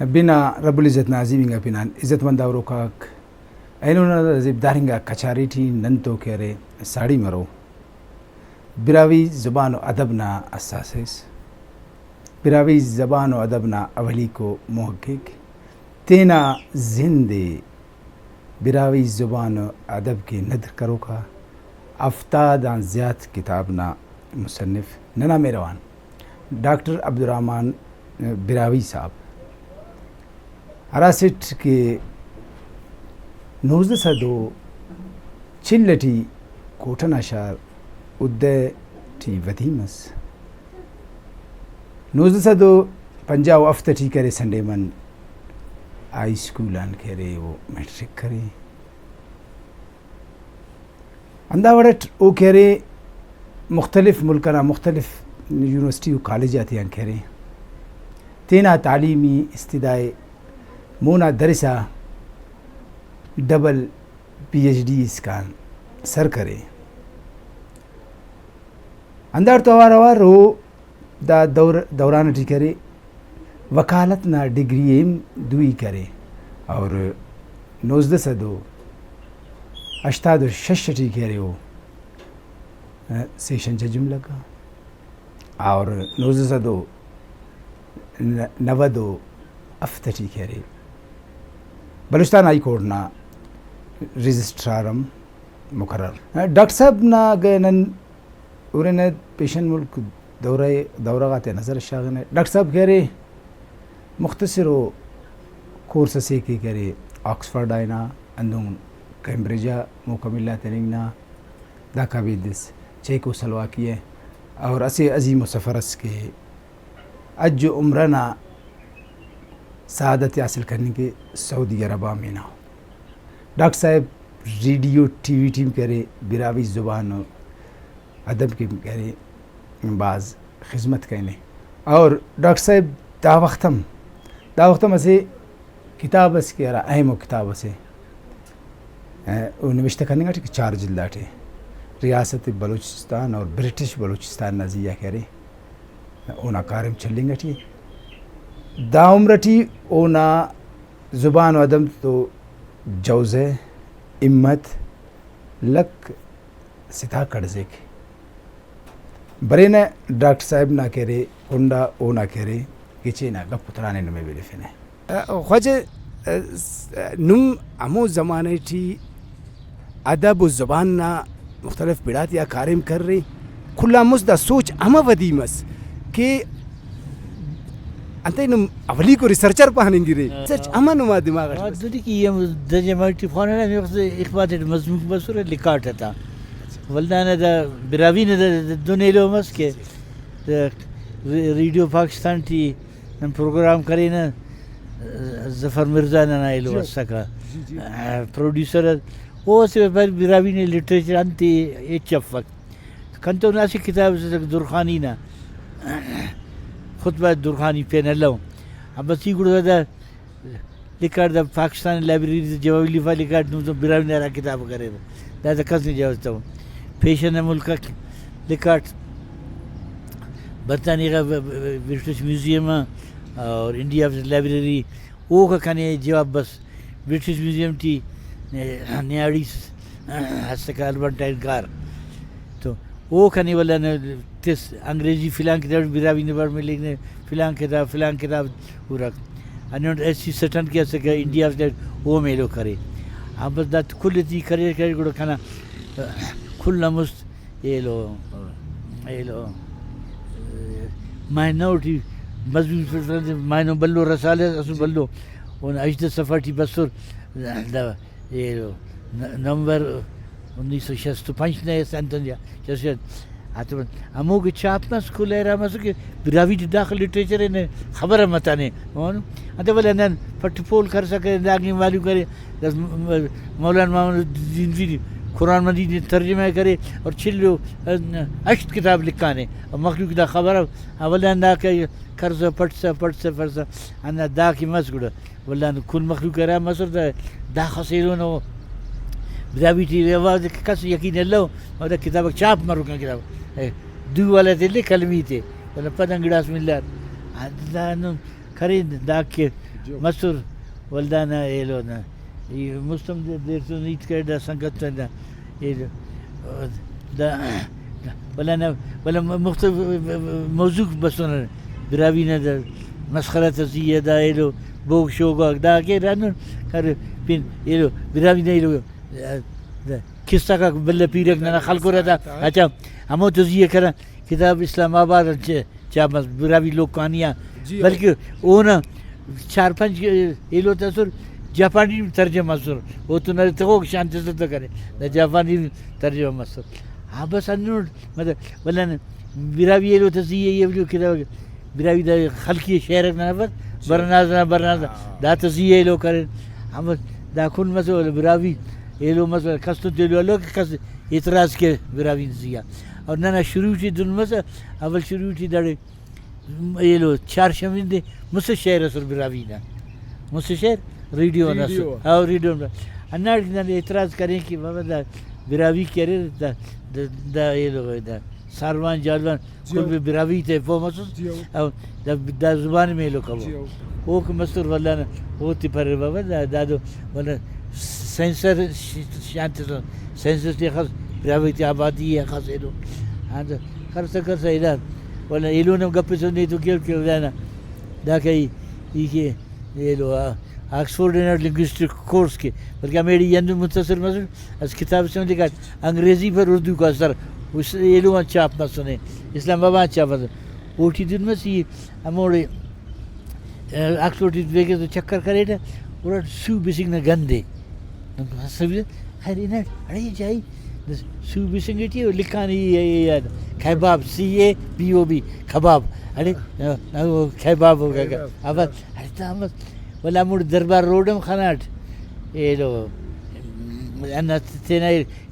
بنا رب العزت نازیمنگا پنان عزت مند اوروکاک اینونا زیب دارنگا کچاری تھی ننتو کہرے ساڑی مرو براوی زبان و ادبنا اساسس براوی زبان و ادبنا اولی کو محقق تینا زندے براوی زبان و ادب کے ندر کرو کا افتادان زیاد کتابنا مصنف ننا میروان ڈاکٹر عبدالرحمن براوی صاحب اراسٹ کے 1902 ٹی کوٹن اشار ادے ٹی ودیمس 1902 پنجاب افت ٹی کرے سنڈے من آئی سکولان کہرے وہ میٹرک کرے انداوڑت او کہرے مختلف ملکنا مختلف یونیورسٹی و کالجات یان کہرے تینا تعلیمی استدائے مونا درسا ڈبل پی ایچ ڈی اسکان سر کرے اندار تو آوار ہو دا دوران ٹی کرے وکالت نا ڈگری ایم دوئی کرے اور 1902 86 ٹی کرے ہو سیشن ججم لگا اور 1902 92 افت ٹی کرے بلوچستان ہائی کورٹ نا رجسٹرارم مقرر ڈاکٹر صاحب نا گئے نن ورن پیشن ملک دورہ غات نظر شاغن ڈاکٹر صاحب کہہ رہے مختصر و کورس سے کی کرے آکسفورڈ آئینا اندون کیمبریجا مکملہ ترینگنا دا کابیدس چیکو سلواکیے اور اسے عظیم و سفرس کے اج عمرنا سعادت حاصل کرنے کے سعودی عربہ میں نہ ڈاکٹر صاحب ریڈیو ٹی وی ٹیم کرے براوی زبان و ادب کے کرے بعض خدمت کہنے اور ڈاکٹر صاحب دا وقتم اسے کتاب اس کے اہم و کتاب اسے نوشتہ کرنے کا 4 جلدات ہے ریاست بلوچستان اور برٹش بلوچستان نازیہ کہہ رہے اونا کارم چلیں گا ٹھی دا عمر ٹھی اونا زبان و ادب تو جوزے امت لک ستا کڑزے کے برین ڈاکٹر صاحب نہ کہہ رہے کنڈا او نہ کہہ رہے کچے نہ گپ پترانے نمے بیلے فینے خواجہ نم امو زمانے ٹھی ادب و زبان نا مختلف بیڑات یا کارم کر رہے کھلا مزدہ سوچ اما ودیمس کہ انتے نم اولی کو ریسرچر پہنیں گی رہے سرچ اما نما دماغ دوری کی یہ درجہ ملٹی فانا ہے اخبار مضمون بسور لکھاٹ تھا ولدانا دا براوی نے دونیلو مس کے ریڈیو پاکستان ٹی پروگرام کرے نا ظفر مرزا نے نائلو سکا پروڈیوسر وہ سے براوی نے لٹریچر انتی ایچ ایف وقت کنتو ناسی کتاب درخانی نا خطبہ درخانی پین اللہ اب بس یہ گڑا دا لکھاٹ دا پاکستان لائبریری جوابی لفا لکھاٹ نو تو براوی نے رہا کتاب کرے دا دا کس نے جوابتا ہوں پیشن ملک لکھاٹ برطانیہ کا برٹش میوزیم اور انڈیا لائبریری وہ کا کھانے جواب بس برٹش میوزیم ٹی نیاڑی ہستکا البرٹائن کار تو وہ کھانے والا تس انگریزی فلان کتاب براوی نبر میں لکھنے فلان کتاب وہ رکھ انہوں نے ایسی سٹن کیا سکا انڈیا وہ میلو کرے اب بس دات کھل تی کرے گڑا کھانا کھلنا مست یہ لو مائنو ٹی مضمون مائنو بلو رسالے اسو بلو ان اجد سفر ٹی بسور یہ لو نومبر 1965 نے سنتنجا جیسے ہموں کے چاپ نہ سکول ہے رہا مسو کہ براوی داخل لٹریچر ہے خبر ہے متانے انتے بولے نن پٹ پول کر سکے لاگی والو کرے مولانا محمد الدین قرآن مجید نے ترجمہ کرے اور چھلو اشت کتاب لکھانے اور مخلوق دا خبر اولا دا کہ کرزا پٹسا فرسا انا دا کی مسگڑا ولا کل مخلوق رہا مصر دا خسیرون و براوی ٹی رواز کس یقین اللہ اور دا کتاب چاپ مرو کن کتاب دو والا تے لے کلمی تے ولا پتنگڑا بسم اللہ دا کھرے دا کہ Masur Valdana Elona Muslim there's no need to Sangatana ولا مختلف موضوع بسنا براوينا ده مسخرة زيادة إلو بوك شوقا ده كده رانون كار بين إلو براوينا إلو ده كيستا کا بلّا پیرک نہ خلق رہتا اچھا ہمو تو یہ کرا کتاب اسلام آباد چا بس براوی لوگ کہانیاں بلکہ وہ نا 4-5 ایلو تصور جاپانی ترجمہ سر وہ تو نہ تو شانتی سے تو کرے نہ جاپانی ترجمہ سر ہاں بس انوٹ مطلب بلن براوی ایلو تصیہ یہ جو کتاب براوی دا خلقی شہر نہ بس برناز دا تصیہ ایلو کرے ہم دا کن مسئلہ براوی ایلو مسئلہ کستو دیلو لوگ کس اعتراض کے براوی نزیہ اور نہ شروع تھی دن مسئلہ اول شروع تھی داڑے ایلو 4 شمین دے مسئلہ شہر اثر براوی نا مسئلہ شہر ریڈیو نصر اور ریڈیو انار اعتراض کریں کہ بابا دا براوی کہہ رہے دا ایلو دا ساروان جالوان کل بھی براوی تے وہ مسئلہ اور دا زبان میں ایلو کبھو وہ کہ مستر والا نا وہ تی پر بابا دا دو والا سینسر شانتی سن سینسر تی خاص براوی تی آبادی ہے خاص ایلو ہاں تو خرسا کرسا ایلان والا ایلو نے گپی سنی تو کیوں لانا دا کئی یہ کہ ایلو آکسفورڈ اینڈ لنگوسٹک کورس کے بلکہ میری یند متصل مسئلہ اس کتاب سے لکھا انگریزی پر اردو کا اثر اس ایلو چاپ نہ سنے اسلام آباد چاپ نہ وہ ٹھی دن میں سی ہمارے آکسفورڈ دیکھے تو چکر کرے تھا اور سو بیسنگ نہ گندے خیر ارے جائی سو بیسنگ تھی لکھا نہیں کھباب CABOB کباب ارے کھباب ہو گیا اب ارے ولا مور دربار روڈم خناٹ یہ لو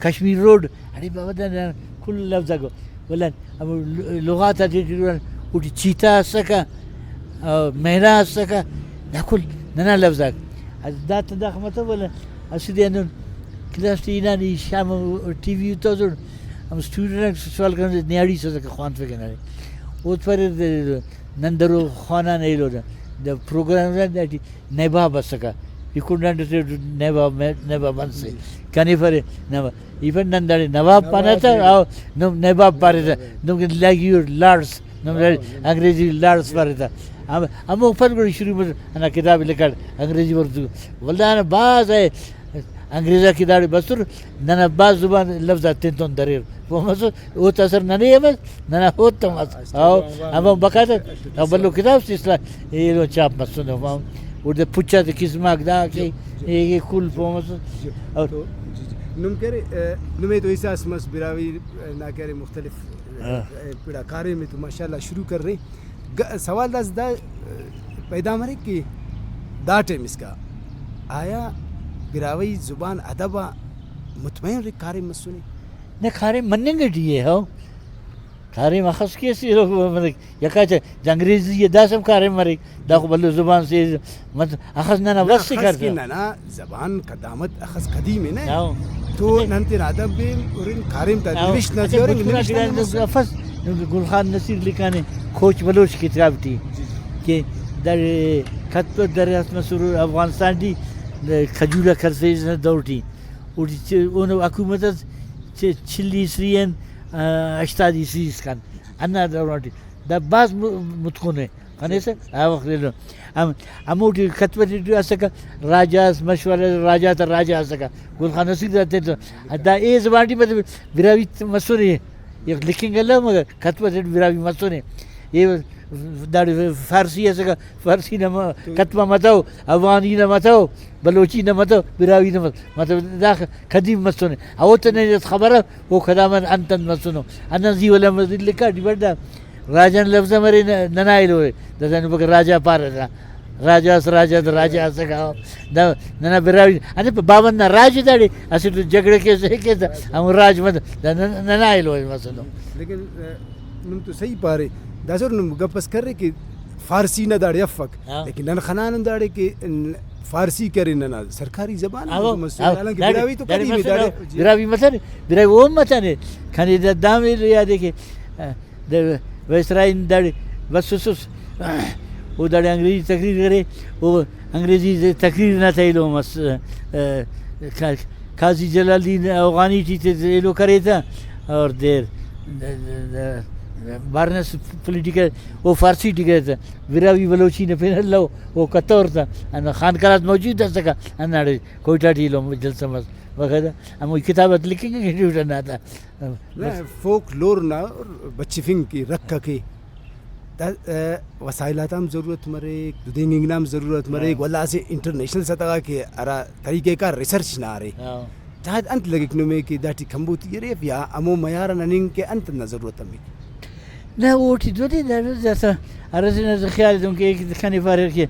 کشمیر روڈ ارے بابا کل لفظ کو بولا اب لغات اٹھی چیتا سکا مہنا سکا نکل ننا لفظ دات داخ مطلب بولا اسی انون کلاس تینا نی شام ٹی وی تو ہم اسٹوڈنٹ سوال کرنے نیاڑی سے خوان پہ کہنا وہ پر نندرو خوانا نہیں لو دا پروگرام نیبا بس سکا you couldn't understand never once کانی per even نندر نواب پانا تھا اور نیباب پارے تھا نم کے لیگیور لارڈس نم انگریزی لارڈس پارے تھا ہم اوپر بڑی شروع میں انا کتاب لکھا انگریزی اردو واللہ نا بعض ہے انگریزا کی داڑی بسر ننا بعض زبان لفظ آتے تو دریر وہ مسئلہ وہ تاثر نہ نہیں ہے بس ننا ہوتا مسئلہ اب ہم بقاعدہ اب بلو کتاب سے اصلاح یہ لو چاپ مسئلہ اور دے پوچھا تھے کس ماک دا کہ یہ کل پو مسئلہ اور نم کہہ رہے نمیں تو احساس مس براوی نہ کہہ رہے مختلف پیڑا کارے میں تو ماشاءاللہ شروع کر رہے سوال دا پیدا مرے کہ دا ٹائم اس کا آیا براوی زبان ادبا مطمئن رہے کارے مسونے نہ کھارے منیں گے دیئے ہو کھارے مخص کیسی لوگ یکا چاہ انگریزی یہ دا سب کھارے مرے دا کو بلو زبان سے اخص نانا وقت سے کرتا ہے نانا زبان قدامت اخص قدیم ہے نا تو ننتین ادب بھی اور ان کھارے میں نوش نزی اور ان نوش نزی گلخان نصیر لکھانے کھوچ بلوچ کتاب تھی کہ در خط پر در اسم سرور افغانستان دی کھجولہ کھرسیز نے دوڑتی انہوں حکومت چلی سرین اشتادی سریز کن انا دوڑتی دا باز متقن ہے کھانے سے آوخ لے لو اموٹی خط پر جو آسکا راجاس مشورہ راجا تا راجا آسکا گلخان نصیر داتے تو دا اے زبانٹی پر براوی مسونے ہے یہ لکھیں گے لو مگر خط پر براوی مسونے یہ داڑی فارسی ہے سکا فارسی نہ کتبہ متاو افغانی نہ متاو بلوچی نہ متاو براوی نہ متاو دا قدیم مسونے اوتا نے خبر وہ خدامن انتن مسونو انزی والا مسجد لکھا ڈیبرڈا راجان لفظ مرے ننائل ہوئے دزانو بکر راجا پارا تھا راجا سکا ننا براوی انے بابن نہ راج داڑی اسی تو جگڑے کیسے کہتا ہم راج مت ننائل ہوئے مسونو لیکن نم تو صحیح پارے داسور نم گپس کر رہے کہ فارسی نہ داڑے افق لیکن نن خنان داڑے کہ فارسی کرے نہ سرکاری زبان حالانکہ براوی تو قریب ہے داڑے براوی مثلا براوی وہ مثلا کھانے دام یاد ہے کہ ویسرائن داڑے بس وہ داڑے انگریزی تقریر کرے وہ انگریزی تقریر نہ تھے لو مس قاضی جلال الدین افغانی تھی یہ لو کرے تھا اور دیر بارنس پولیٹیکل وہ فارسی ٹکے تھا وراوی بلوچی نے پھر لو وہ کتور تھا خانقاہات موجود تھا سکا اناڑے کوئٹہ ٹی لو جلسہ مس وغیرہ ہم کتابت لکھیں گے نہ تھا فوک لور نہ بچی فنگ کی رکھا کے وسائلات ہم ضرورت مرے دینگ نام ضرورت مرے ولا سے انٹرنیشنل سطح کے ارا طریقے کا ریسرچ نہ رہے چاہت انت لگے میں کہ داٹی کھمبوتی ریف یا امو معیار ننگ کے انت نہ ضرورت ہمیں نہ وہ ٹھیک دو جیسا ارے خیال دوں کہ ایک کھانے پارے کے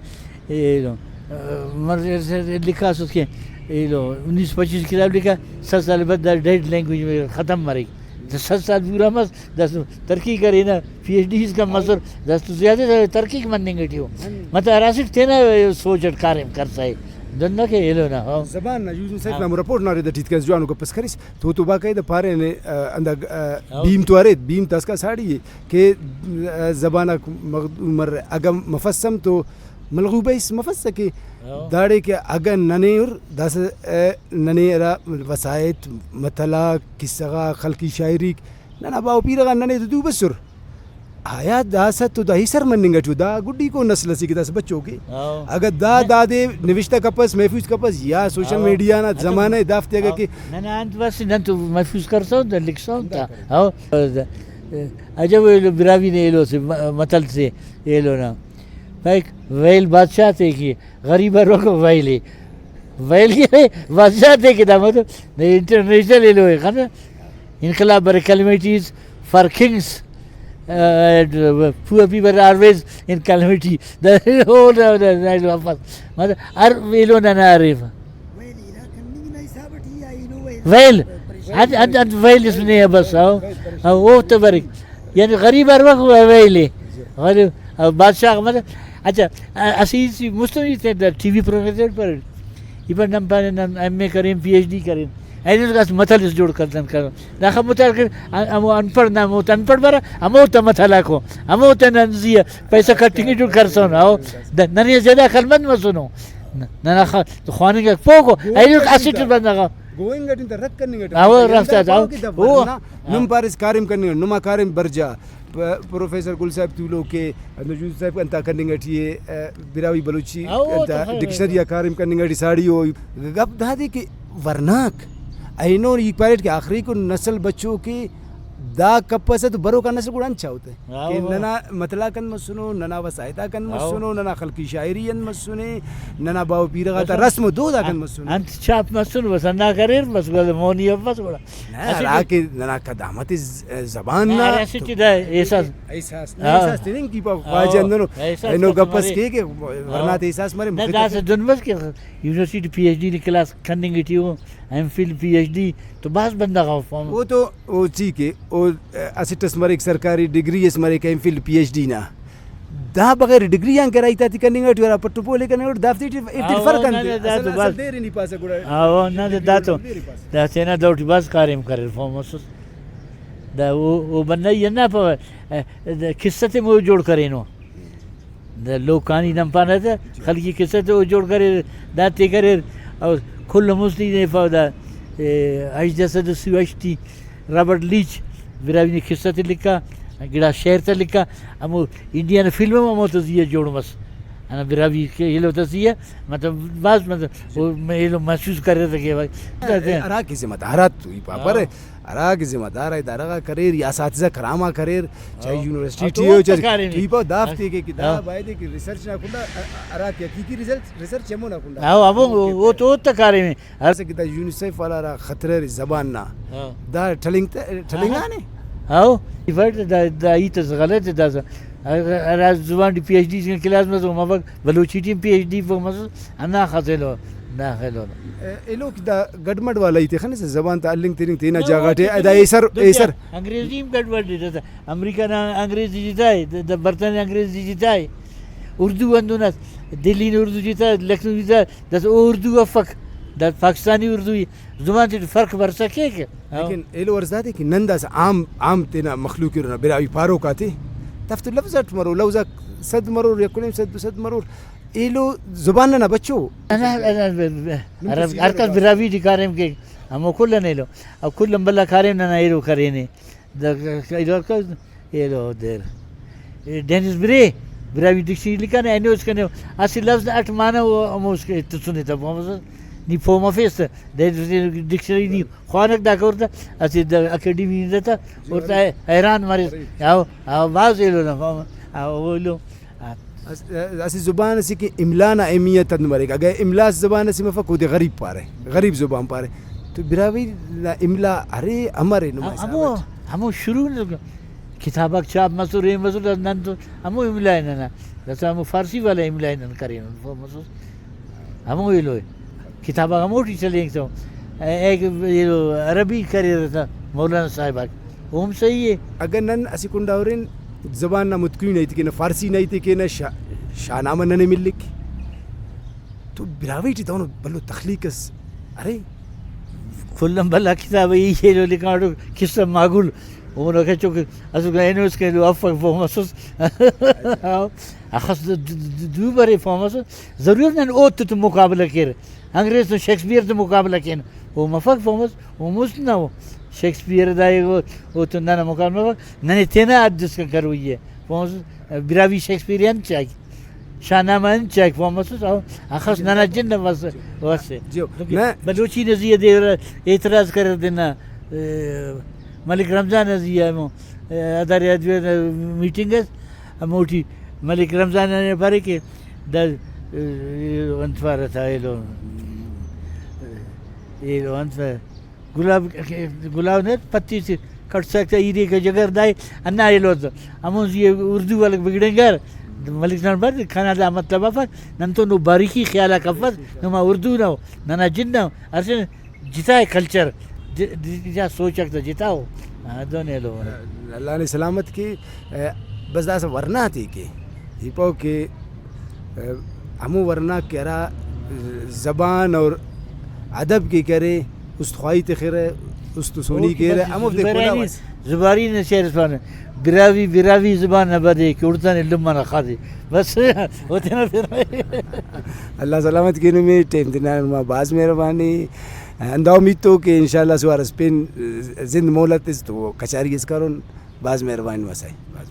لکھا سو کے 1925 کتاب لکھا 7 سال بعد ڈیڈ لینگویج میں ختم مرے 7 سال پورا مس دس ترقی کرے نا پی ایچ ڈی کا مصر دس تو زیادہ ترقی مننے گٹی ہو مطلب اراسٹ تھے نا سوچ کارم کرتا ہے دنیا کے یہ لو نا زبان نا یوز سیف نا رپورٹ نہ رے دٹیت کے جوانو کو پس کریس تو باقاعدہ پارے نے اندا بیم تو ارے بیم تاس کا ساڑی کہ زبان مر اگم مفسم تو ملغوبہ اس مفسہ کے داڑے کے اگر ننے اور دس ننے را وسائت مطلع قصہ خلقی شاعری ننا باو پیرغا ننے دو بسر آیا داست تو دا ہی سر مننگا چو دا گڈی کو نسل سی کہ دس بچوں کے اگر دا دادے نوشتہ کپس محفوظ کپس یا سوشل میڈیا نا زمانہ دافتے اگر کہ ننا انت بس نن تو محفوظ کرتا ہوں لکھتا ہوں تا عجب براوی نے ایلو سے مطل سے ایلو نا ایک ویل بادشاہ تھے کہ غریب روکو ویلے ویل کے بادشاہ تھے کہ مطلب انٹرنیشنل ایلو ہے خانا انقلاب بر calamities for kings poor people are always in calamity the whole مطلب ہر ویلو نہ عارف ویل ویل اس نے بس وہ تو برک یعنی غریب ہر وقت ویلے غریب بادشاہ مطلب اچھا اسی مسلم تھے ٹی وی پروفیسر پر یہ پر نم ایم اے کریں پی ایچ ڈی کریں ایسے کا متھل اس جوڑ کرتے کرو نہ متھل کر ہم ان پڑھ نہ ہو ان پڑھ برا ہم ہوتا متھلا کو ہم ہوتا ننزی پیسہ کٹنگ جو کر سو نہ ہو نہ زیادہ خلمت میں سنو نہ خوانے کا پوکو ایسے کا اسیٹ بندہ کا گوئنگ اٹ ان دا رک کرنے گا وہ رفتہ تھا وہ نم پارس کارم کرنے گا نما کارم برجا پروفیسر گل صاحب تولو کے نجوز صاحب انتا کرنے گا ٹھیے براوی بلوچی ڈکشنری کارم کرنے گا ٹھی ساڑی ہو گپ دا دے کہ ورناک اینو یہ پیرٹ کے آخری کو نسل بچوں کی دا کپس ہے تو برو کا نسل کو انچا ہوتا ہے کہ ننا مطلع کن مت سنو ننا وسائطہ کن مت سنو ننا خلقی شاعری ان مت سنے ننا باو پیرغا تا رسم دو دا کن مت سنو انت چاپ مت سنو بس نہ کریر بس گل مونی بس بڑا نہ کہ ننا قدامت زبان نہ ایسا دا احساس احساس تنین کی پا خواجہ اندنو اینو گپس کے ورنہ تے احساس مرے نہ دا سے دن بس کہ university P H D class کرنے گئی تھی وہ M Phil P H D تو بعض بندہ کا فارم وہ تو وہ ٹھیک ہے وہ اسٹس مرے سرکاری ڈگری اس مرے M Phil P H D نا دا بغیر ڈگری ان کرائی تا کرنے گٹو را پٹو پولے کرنے گٹو دافتی ایٹ فرق ان اصل دیر نہیں پاسا گڑا ہاں نہ دا تو دا سینا دوٹی باز کاریم کرے فارم اس دا وہ بندہ یہ نہ قصہ تے مو جوڑ کرے نو دا لو کہانی نم پانا تھا خلقی قصہ تے وہ جوڑ کرے داتے کرے اور کل مسلی نے فودا اجدہ صد سواشتی رابرٹ لیچ براوی نے قصہ تے لکھا گڑا شہر تے لکھا ہم انڈین فلم میں موتزیہ جوڑ مس انا براوی کے یہ لوتا سی ہے مطلب بعض مطلب وہ یہ لوگ محسوس کر رہے تھے کہ ارا کی ذمہ دارات ہوئی پاپر ہے ارا کی ذمہ دار ہے ادارہ کریر یا اساتذہ کرامہ کریر چاہے یونیورسٹی ہو چاہے ٹھیک ہو دافتی کے کتاب آئے تھے کہ ریسرچ نہ کنڈا ارا کی حقیقی ریسرچ ہمو نہ کنڈا ہاں وہ تو تکارے میں ہر سے کتا یونیسیف والا را خطرے زبان نہ دا ٹھلنگا نے ہاں فرد دا یہ تو غلط ہے دا راز زبان پی ایچ ڈی کی کلاس میں تو مبک Balochi team P H D پر مزل انا خاصل ہو داخل ہو اے لوگ دا گڈمڈ والا ہی تھے خنے سے زبان تا النگ تیرنگ تینا جاگاٹے ادا ایسر انگریزی میں گڈمڈ دیتا تھا امریکہ نا انگریزی جیتا ہے دا برطانیہ انگریزی جیتا ہے اردو اندونا دلی نے اردو جیتا ہے لکھنؤ جیتا ہے دا اردو افق دا پاکستانی اردو زبان تے فرق بر سکے کہ لیکن اے لو ارزا دے کہ نندا سے عام تینا مخلوق رنا براوی پارو کا تھے تفت لفظ مرو لوزا صد مرور يكون صد مرور إلو زباننا بچو أنا أركز براوي دي كارم كي هم كلنا إلو أو كلهم بلا كارم ننا إلو كاريني ده إلو كذا إلو دير دينيس بري براوي ديكشنري لكان أنيوس كانوا أصل لفظ أتمنى وأموس كتسوني تبغى ني فوما فيست ده ديكشنري ني خوانك دا كورتا أصل ده أكاديمي ده ورتا حيران مريض أو بعض إلو نفهم أو إلو اسی زبان سی کہ املانا اہمیت تدمرے گا اگر املا زبان سی مفک ودے غریب پارے غریب زبان پارے تو براوی املا ارے ہمارے همو شروع کتابک چاپ مسور مسور نن تو همو املا نه جیسے همو فارسی والا املا نه کرین مسور همو یہ کتابک همو ٹی چلیں تو ایک یہ عربی کرے تھا مولانا صاحب وہ صحیح ہے اگر نن اسی کنڈاورین زبان نہ متقین نہیں تھی کہ نہ فارسی نہیں تھی کہ نہ شاہنامہ نہ ملک تو براوی ٹی دونوں بلو تخلیق ارے كلهم بلا كتابة يجيلو اللي كانوا كسر معقول وأنا كشوك أسوق إنه كانوا أفق فهمسوس أخذ دوباري فهمسوس ضروري أن أوت مقابلة كير أنجليز شكسبير مقابلة كين هو ما فك فهمس ومسنا هو شكسبير دايو وتندنا مقابلة نني تنا أدرس كرويه فهمس براوي شكسبيريان شاك شاهنامه چاک فهمسوس أخذ ننا جنة واسه بلوچی نزیه دیر اعتراض کرده نه ملک رمضان نزیه مو اداره ادویه میتینگ است موتی ملک رمضان نه پاره که در انتفاره تا ایلو انتفاره گلاب نه پتی سی کٹ سکتا ایری که جگر دای انا ایلو تو همون زیه اردو والک بگیرنگر ملک نان بعد کھانا دا مطلب افق ننتو نو باریکی خیالا کفت نو ما اردو نو ننا جن نو ارسن جتا ہے کلچر جا سوچک تو جتا ہو دونے لو اللہ نے سلامت کی بس دا ورنا تھی کہ ہپو کہ ہمو ورنا کرا زبان اور ادب کی کرے استخوائی تخیرے استسونی کرے ہمو دے زباری نے شعر اسپانے براوی زبان نبدے کہ اردن لما نخاذی بس ہوتے نا پھر اللہ سلامت کی نمی ٹیم دینا ما باز مہربانی انداو میتو کہ انشاءاللہ سوار اسپین زند مولت اس تو کچاری اس کرون باز مہربانی واسائی باز